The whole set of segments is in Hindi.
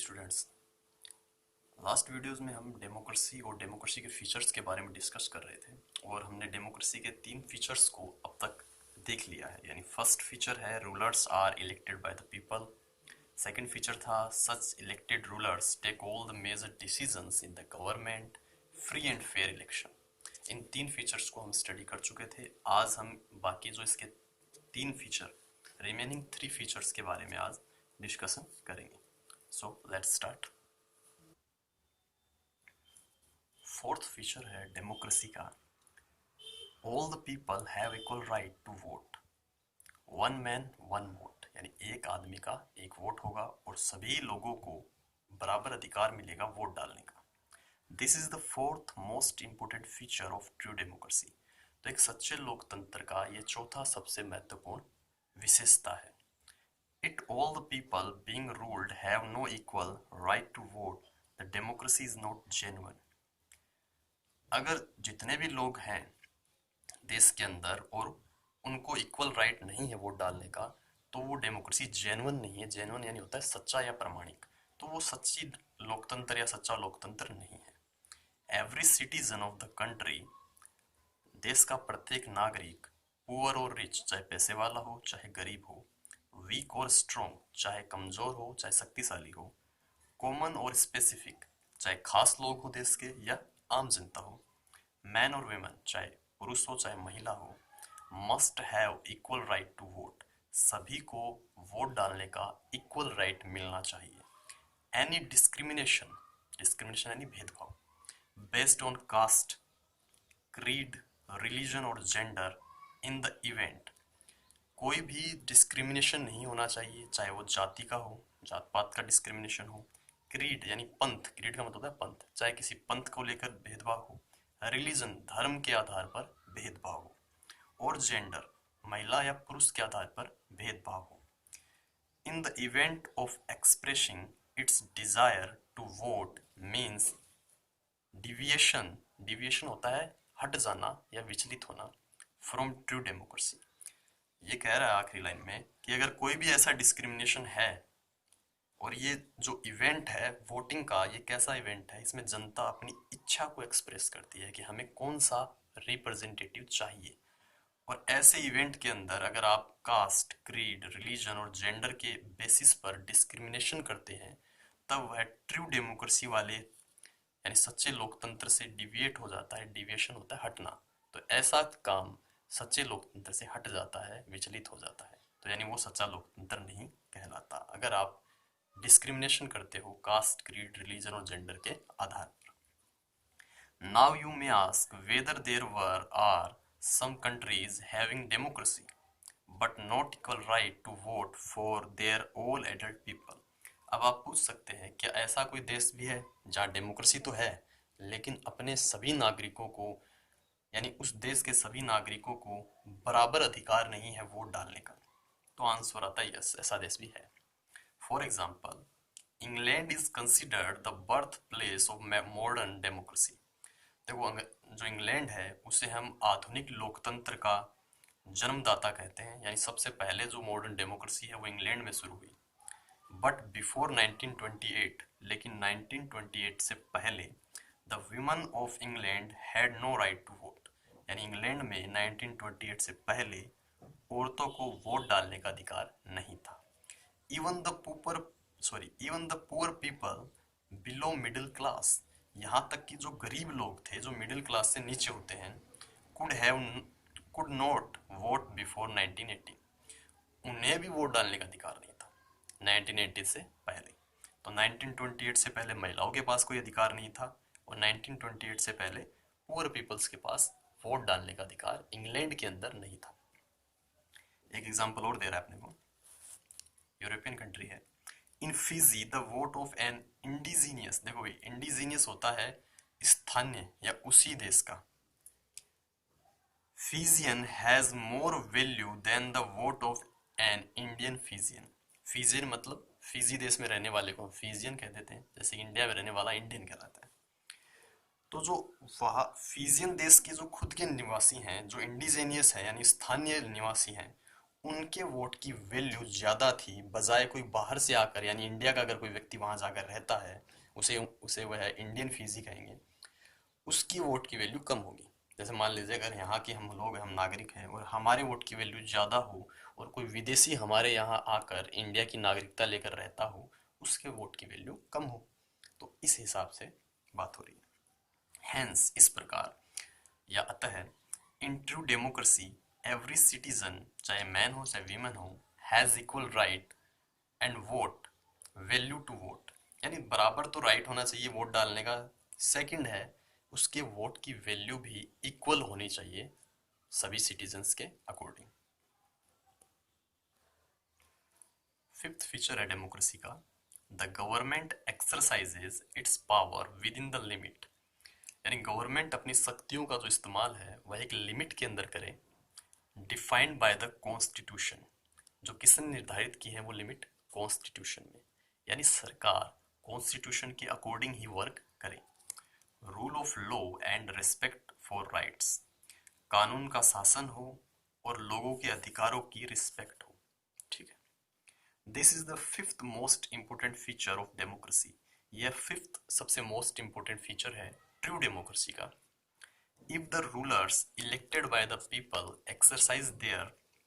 स्टूडेंट्स, लास्ट वीडियोस में हम डेमोक्रेसी और डेमोक्रेसी के फीचर्स के बारे में डिस्कस कर रहे थे और हमने डेमोक्रेसी के 3 फीचर्स को अब तक देख लिया है। यानी फर्स्ट फीचर है rulers are elected by the people. Second feature था such elected rulers take all the major decisions in the government, free and fair election. इन 3 फीचर्स को हम स्टडी कर चुके थे। आज हम बाकी जो इसके 3 फीचर रिमेनिंग 3 फीचर्स के बारे में आज डिस्कशन करेंगे। So let's start. Fourth feature है डेमोक्रेसी का, all the people have equal right to vote, one man one vote. यानी एक आदमी का एक वोट होगा और सभी लोगों को बराबर अधिकार मिलेगा वोट डालने का। This is the fourth most important feature of true democracy. तो एक सच्चे लोकतंत्र का ये चौथा सबसे महत्वपूर्ण विशेषता है। It all the people being ruled have no equal right to vote, the democracy is not genuine. अगर जितने भी लोग हैं देश के अंदर और उनको इक्वल राइट नहीं है वोट डालने का, तो वो डेमोक्रेसी जेन्युइन नहीं है। जेन्युइन यानी होता है सच्चा या प्रामाणिक, तो वो सच्ची लोकतंत्र या सच्चा लोकतंत्र नहीं है। Every citizen of the country, देश का प्रत्येक नागरिक, पुअर और रिच, चाहे पैसे वाला हो चाहे गरीब हो, वीक और स्ट्रॉन्ग, चाहे कमजोर हो चाहे शक्तिशाली हो, कॉमन और स्पेसिफिक, चाहे खास लोग हो देश के या आम जनता हो, मैन और वेमन, चाहे पुरुष हो चाहे महिला हो, must have equal right to vote. सभी को वोट डालने का इक्वल राइट मिलना चाहिए। एनी डिस्क्रिमिनेशन, डिस्क्रिमिनेशन यानी भेदभाव, based on caste, creed, religion और जेंडर इन द इवेंट, कोई भी डिस्क्रिमिनेशन नहीं होना चाहिए, चाहे वो जाति का हो, जात पात का डिस्क्रिमिनेशन हो, क्रीड यानी पंथ, क्रीड का मतलब होता है पंथ, चाहे किसी पंथ को लेकर भेदभाव हो, रिलीजन धर्म के आधार पर भेदभाव हो, और जेंडर महिला या पुरुष के आधार पर भेदभाव हो। In the event of expressing its desire to vote means deviation, deviation होता है हट जाना या विचलित होना, फ्रॉम ट्रू डेमोक्रेसी। ये कह रहा है आखिरी लाइन में कि अगर कोई भी ऐसा डिस्क्रिमिनेशन है, और ये जो इवेंट है वोटिंग का, ये कैसा इवेंट है, इसमें जनता अपनी इच्छा को एक्सप्रेस करती है कि हमें कौन सा रिप्रेजेंटेटिव चाहिए। और ऐसे इवेंट के अंदर अगर आप कास्ट, क्रीड, रिलीजन और जेंडर के बेसिस पर डिस्क्रिमिनेशन करते हैं, तब वह ट्रू डेमोक्रेसी वाले यानी सच्चे लोकतंत्र से डिविएट हो जाता है। डिविएशन होता है हटना, तो ऐसा काम सच्चे लोकतंत्र से हट जाता है, विचलित हो जाता है, तो यानी वो सच्चा लोकतंत्र नहीं कहलाता अगर आप डिस्क्रिमिनेशन करते हो कास्ट, क्रीड, रिलीजन और जेंडर के आधार पर। Now you may ask whether there were are some countries having democracy but not equal right to vote for their all adult people. अब आप पूछ सकते हैं क्या ऐसा कोई देश भी है जहाँ डेमोक्रेसी तो है लेकिन अपने सभी नागरिकों को यानी उस देश के सभी नागरिकों को बराबर अधिकार नहीं है वोट डालने का? तो आंसर आता है यस, ऐसा देश भी है। For example, England is considered the birth place of modern democracy. देखो, जो इंग्लैंड है उसे हम आधुनिक लोकतंत्र का जन्मदाता कहते हैं, यानी सबसे पहले जो मॉडर्न डेमोक्रेसी है वो इंग्लैंड में शुरू हुई। बट बिफोर 1928, लेकिन 1928 से पहले the women of England had no right to vote. यानी इंग्लैंड में 1928 से पहले औरतों को वोट डालने का अधिकार नहीं था। Even the poor people below middle class, यहाँ तक कि जो गरीब लोग थे, जो मिडिल क्लास से नीचे होते हैं, कुड नॉट वोट बिफोर 1980, उन्हें भी वोट डालने का अधिकार नहीं था 1980 से पहले। तो 1928 से पहले महिलाओं के पास कोई अधिकार नहीं था और 1928 से पहले पुअर पीपल्स के पास वोट डालने का अधिकार इंग्लैंड के अंदर नहीं था। एक एग्जांपल और दे रहा है अपने को, यूरोपियन कंट्री है। इन Fiji the vote of N indigenous, देखो भाई इंडिजीनियस होता है स्थानीय या उसी देश का, Fijian has more value than the vote of an Indian Fijian. Fijian मतलब फिजी देश में रहने वाले को फिजियन कह देते हैं, जैसे इंडिया में रहने वाला इंडियन कहलाता है। तो जो वहाँ फिजियन देश के जो खुद के निवासी हैं, जो इंडिजीनियस है यानी स्थानीय निवासी हैं, उनके वोट की वैल्यू ज़्यादा थी बजाय कोई बाहर से आकर, यानी इंडिया का अगर कोई व्यक्ति वहाँ जाकर रहता है, उसे उसे वह इंडियन फीसी कहेंगे, उसकी वोट की वैल्यू कम होगी। जैसे मान लीजिए अगर यहाँ के हम लोग, हम नागरिक हैं और हमारे वोट की वैल्यू ज़्यादा हो और कोई विदेशी हमारे यहाँ आकर इंडिया की नागरिकता लेकर रहता हो, उसके वोट की वैल्यू कम हो। तो इस हिसाब से बात हो रही है। हैंस इस प्रकार या अतः in true democracy every citizen, चाहे मैन हो चाहे वीमेन हो, has equal right and vote value to vote, यानी बराबर तो राइट होना चाहिए वोट डालने का। सेकंड है, उसके वोट की वैल्यू भी इक्वल होनी चाहिए सभी सिटीजन्स के अकॉर्डिंग। फिफ्थ फीचर है डेमोक्रेसी का, the government exercises it's power with in the limit, यानी गवर्नमेंट अपनी शक्तियों का जो इस्तेमाल है वह एक लिमिट के अंदर करे, डिफाइंड बाय द कॉन्स्टिट्यूशन, जो किसने निर्धारित की है वो लिमिट, कॉन्स्टिट्यूशन में, यानी सरकार कॉन्स्टिट्यूशन के अकॉर्डिंग ही वर्क करे। Rule of law and respect for rights, कानून का शासन हो और लोगों के अधिकारों की रिस्पेक्ट हो। ठीक है, this is the fifth most important feature of democracy, यह फिफ्थ सबसे मोस्ट इंपोर्टेंट फीचर है ट्रू डेमोक्रेसी का। If the rulers elected by the people exercise their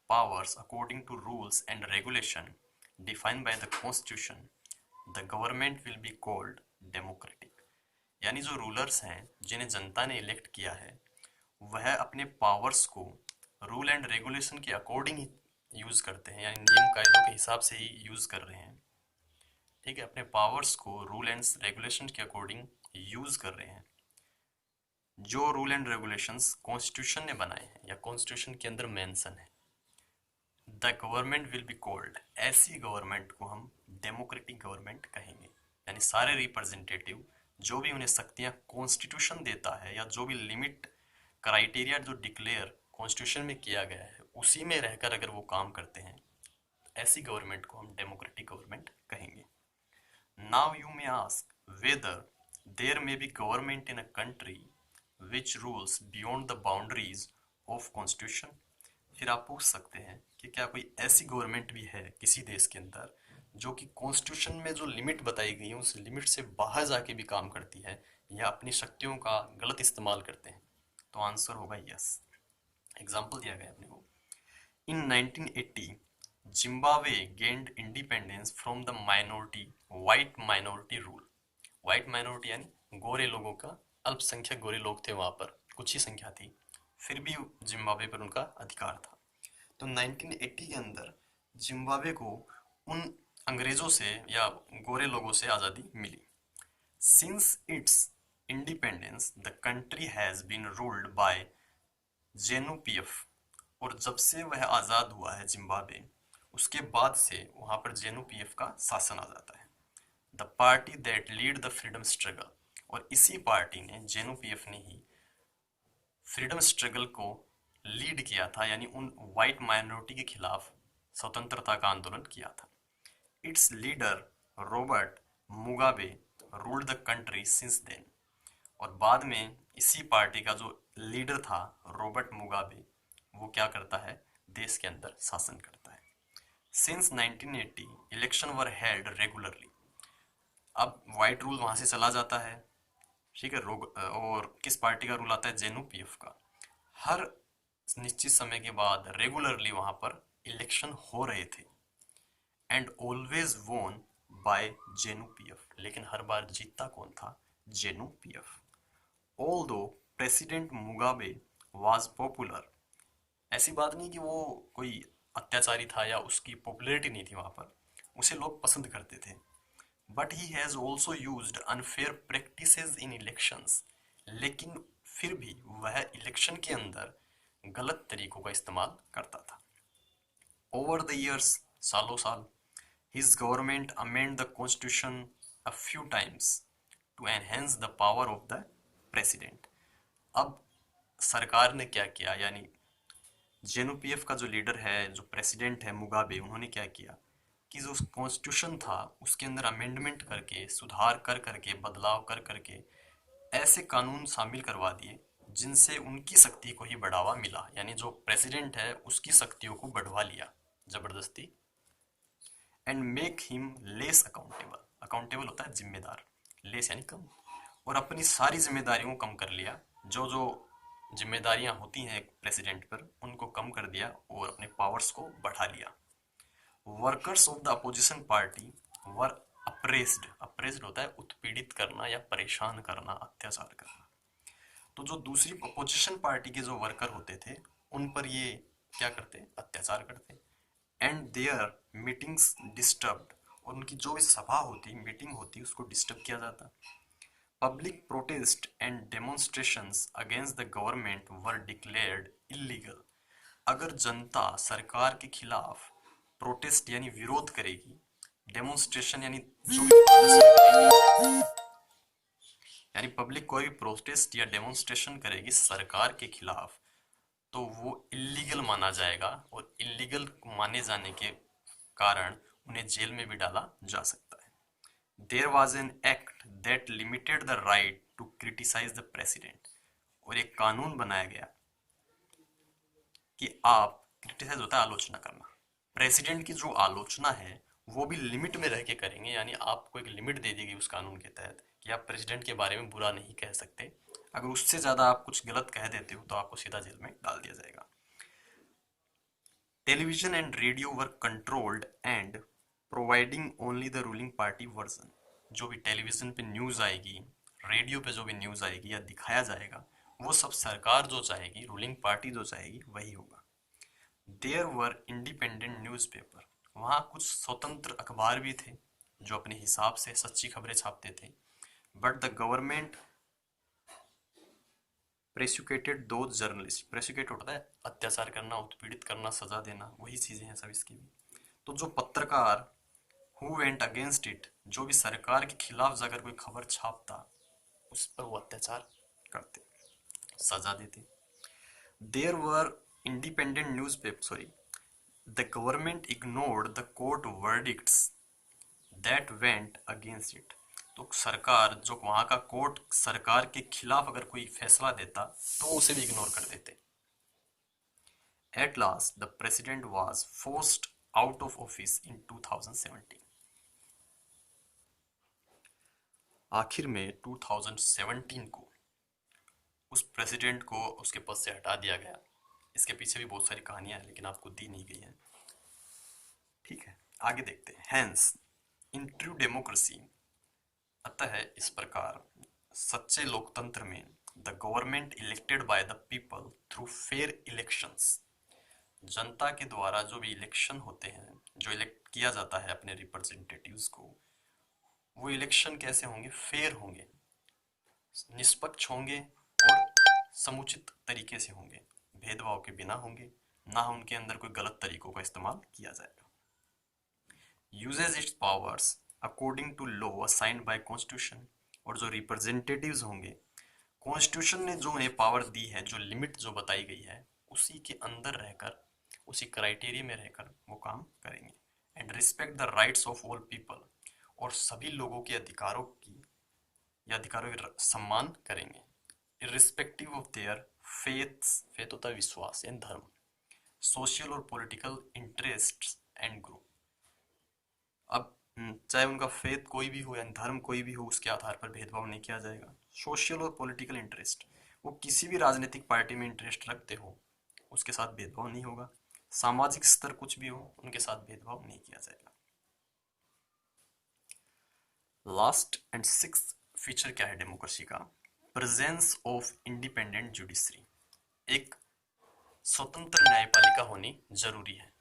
powers according to rules and regulation defined by the constitution, the government will be called democratic। यानी जो रूलर्स हैं जिन्हें जनता ने इलेक्ट किया है, वह अपने पावर्स को रूल एंड रेगुलेशन के अकॉर्डिंग ही यूज करते हैं, यानी नियम कायदों के हिसाब से ही यूज कर रहे हैं। ठीक है, अपने पावर्स को रूल एंड रेगुलेशन के अकॉर्डिंग यूज कर रहे हैं। जो रूल एंड रेगुलेशंस कॉन्स्टिट्यूशन ने बनाए हैं या कॉन्स्टिट्यूशन के अंदर मेंशन है, the government will be called, ऐसी गवर्नमेंट को हम डेमोक्रेटिक गवर्नमेंट कहेंगे। यानी सारे रिप्रेजेंटेटिव जो भी उन्हें शक्तियां कॉन्स्टिट्यूशन देता है या जो भी लिमिट क्राइटेरिया जो डिक्लेयर कॉन्स्टिट्यूशन में किया गया है उसी में रहकर अगर वो काम करते हैं, ऐसी गवर्नमेंट को हम डेमोक्रेटिक गवर्नमेंट कहेंगे। Now you may ask whether there may be government in a country which rules beyond the boundaries of constitution. फिर आप पूछ सकते हैं कि क्या कोई ऐसी गवर्नमेंट भी है किसी देश के अंदर जो कि कॉन्स्टिट्यूशन में जो लिमिट बताई गई है उस लिमिट से बाहर जाके भी काम करती है या अपनी शक्तियों का गलत इस्तेमाल करते हैं। तो आंसर होगा यस। एग्जाम्पल दिया गया अपने को, इन 1980 Zimbabwe gained independence from the minority white minority rule. White minority यानी गोरे लोगों का, अल्पसंख्यक गोरे लोग थे वहां पर, कुछ ही संख्या थी, फिर भी जिम्बाब्वे पर उनका अधिकार था। तो 1980 के अंदर जिम्बाब्वे को उन अंग्रेजों से या गोरे लोगों से आज़ादी मिली। Since its independence the country has been ruled by ZANU PF, और जब से वह आज़ाद हुआ है जिम्बाब्वे, उसके बाद से वहाँ पर जेनूपीएफ का शासन आ जाता है। The party that lead the freedom struggle, और इसी पार्टी ने, जेनूपीएफ ने ही फ्रीडम स्ट्रगल को लीड किया था, यानी उन वाइट माइनॉरिटी के खिलाफ स्वतंत्रता का आंदोलन किया था। Its leader Robert Mugabe ruled the country since then, और बाद में इसी पार्टी का जो लीडर था रॉबर्ट मुगाबे, वो क्या करता है, देश के अंदर शासन करता है। Since 1980 election were held regularly, अब वाइट रूल वहां से चला जाता है, ठीक है, और किस पार्टी का रूल आता है, जेनूपीएफ का। हर निश्चित समय के बाद रेगुलरली वहां पर इलेक्शन हो रहे थे, and always won by ZANU PF, लेकिन हर बार जीतता कौन था, ZANU PF. Although president Mugabe was popular, ऐसी बात नहीं कि वो कोई अत्याचारी था या उसकी पॉपुलैरिटी नहीं थी वहां पर, उसे लोग पसंद करते थे, but he has also used unfair practices in elections, लेकिन फिर भी वह इलेक्शन के अंदर गलत तरीकों का इस्तेमाल करता था। ओवर द ईयर्स, सालों साल, his government amend the constitution a few times to enhance the power of the president. अब सरकार ने क्या किया, यानी जेनूपीएफ का जो लीडर है, जो प्रेसिडेंट है मुगाबे, उन्होंने क्या किया कि जो कॉन्स्टिट्यूशन था उसके अंदर अमेंडमेंट करके, सुधार कर करके, बदलाव कर करके ऐसे कानून शामिल करवा दिए जिनसे उनकी शक्ति को ही बढ़ावा मिला, यानी जो प्रेसिडेंट है उसकी शक्तियों को बढ़वा लिया। जबरदस्ती, and make him less accountable, accountable होता है जिम्मेदार, लेस यानी कम, और अपनी सारी जिम्मेदारियों को कम कर लिया, जो जो जिम्मेदारियां होती हैं एक प्रेसिडेंट पर उनको कम कर दिया और अपने पावर्स को बढ़ा लिया। Workers of the opposition party were apprised, apprised होता है उत्पीड़ित करना या परेशान करना, अत्याचार करना। तो जो दूसरी अपोजिशन पार्टी के जो वर्कर होते थे उन पर ये क्या करते, अत्याचार करते, एंड देयर मीटिंग्स डिस्टर्ब्ड, और उनकी जो भी सभा होती, मीटिंग होती, उसको डिस्टर्ब किया जाता। Public protest and demonstrations against the government were declared illegal, अगर जनता सरकार के खिलाफ प्रोटेस्ट यानी विरोध करेगी, डेमोन्स्ट्रेशन यानी जो भी प्रदर्शन करेगी, यानी पब्लिक कोई भी प्रोटेस्ट या डेमोन्स्ट्रेशन करेगी सरकार के खिलाफ, तो वो इलीगल माना जाएगा, और इलीगल माने जाने के कारण उन्हें जेल में भी डाला जा सकता है। There was an act that limited the right to criticise the president, और एक कानून बनाया गया कि आप, क्रिटिसाइज होता है आलोचना करना, प्रेसिडेंट की जो आलोचना है वो भी लिमिट में रह के करेंगे, यानी आपको एक लिमिट दे दी गई उस कानून के तहत कि आप प्रेसिडेंट के बारे में बुरा नहीं कह सकते, अगर उससे ज़्यादा आप कुछ गलत कह देते हो तो आपको सीधा जेल में डाल दिया जाएगा। Television and radio were controlled and providing only the ruling party version, जो भी टेलीविजन पे न्यूज़ आएगी, रेडियो पे जो भी न्यूज़ आएगी या दिखाया जाएगा, वो सब सरकार जो चाहेगी, रूलिंग पार्टी जो चाहेगी वही होगा। देयर वर इंडिपेंडेंट न्यूज़पेपर, वहाँ कुछ स्वतंत्र अखबार भी थे जो अपने हिसाब से सच्ची खबरें छापते थे, बट द गवर्नमेंट प्रेसिक्यूटेड दो जर्नलिस्ट, प्रेसिक्यूट होता है अत्याचार करना, उत्पीड़ित करना, सजा देना, वही चीजें हैं सब इसकी भी। तो जो पत्रकार हु वेंट अगेंस्ट इट, जो भी सरकार के खिलाफ जाकर कोई खबर छापता, उस पर वो अत्याचार करते, सजा देते। There were independent news paper, sorry, the government ignored the court verdicts that went against it, तो सरकार, जो वहां का कोर्ट सरकार के खिलाफ अगर कोई फैसला देता तो उसे भी इग्नोर कर देते। At last the president was forced out of office in 2017, आखिर में 2017 को उस प्रेसिडेंट को उसके पद से हटा दिया गया। इसके पीछे भी बहुत सारी कहानियां हैं लेकिन आपको दी नहीं गई हैं, ठीक है, आगे देखते हैं। हैंस इन ट्रू डेमोक्रेसी, अतः इस प्रकार सच्चे लोकतंत्र में, the government elected by the people through fair elections, जनता के द्वारा जो भी इलेक्शन होते हैं, जो इलेक्ट किया जाता है अपने रिप्रेजेंटेटिव्स को, वो इलेक्शन कैसे होंगे, फेयर होंगे, निष्पक्ष होंगे और समुचित तरीके से होंगे, भेदभाव के बिना होंगे, ना उनके अंदर कोई गलत तरीकों का इस्तेमाल किया जाएगा। Uses its powers according to law assigned by constitution, और जो रिप्रेजेंटेटिव्स होंगे, कॉन्स्टिट्यूशन ने जो उन्हें पावर दी है, जो लिमिट जो बताई गई है, उसी के अंदर रहकर, उसी क्राइटेरिया में रहकर वो काम करेंगे। And respect the rights of all people, और सभी लोगों के अधिकारों की या अधिकारों का सम्मान करेंगे, irrespective of their faiths, faith होता है विश्वास एंड धर्म, सोशल और पॉलिटिकल इंटरेस्ट्स एंड ग्रुप। अब चाहे उनका फेथ कोई भी हो या धर्म कोई भी हो, उसके आधार पर भेदभाव नहीं किया जाएगा। सोशल और पॉलिटिकल इंटरेस्ट, वो किसी भी राजनीतिक पार्टी में इंटरेस्ट रखते हो उसके साथ भेदभाव नहीं होगा। सामाजिक स्तर कुछ भी हो, उनके साथ भेदभाव नहीं किया जाएगा। लास्ट एंड सिक्स्थ फीचर क्या है डेमोक्रेसी का, प्रेजेंस ऑफ इंडिपेंडेंट जुडिशरी, एक स्वतंत्र न्यायपालिका होनी जरूरी है।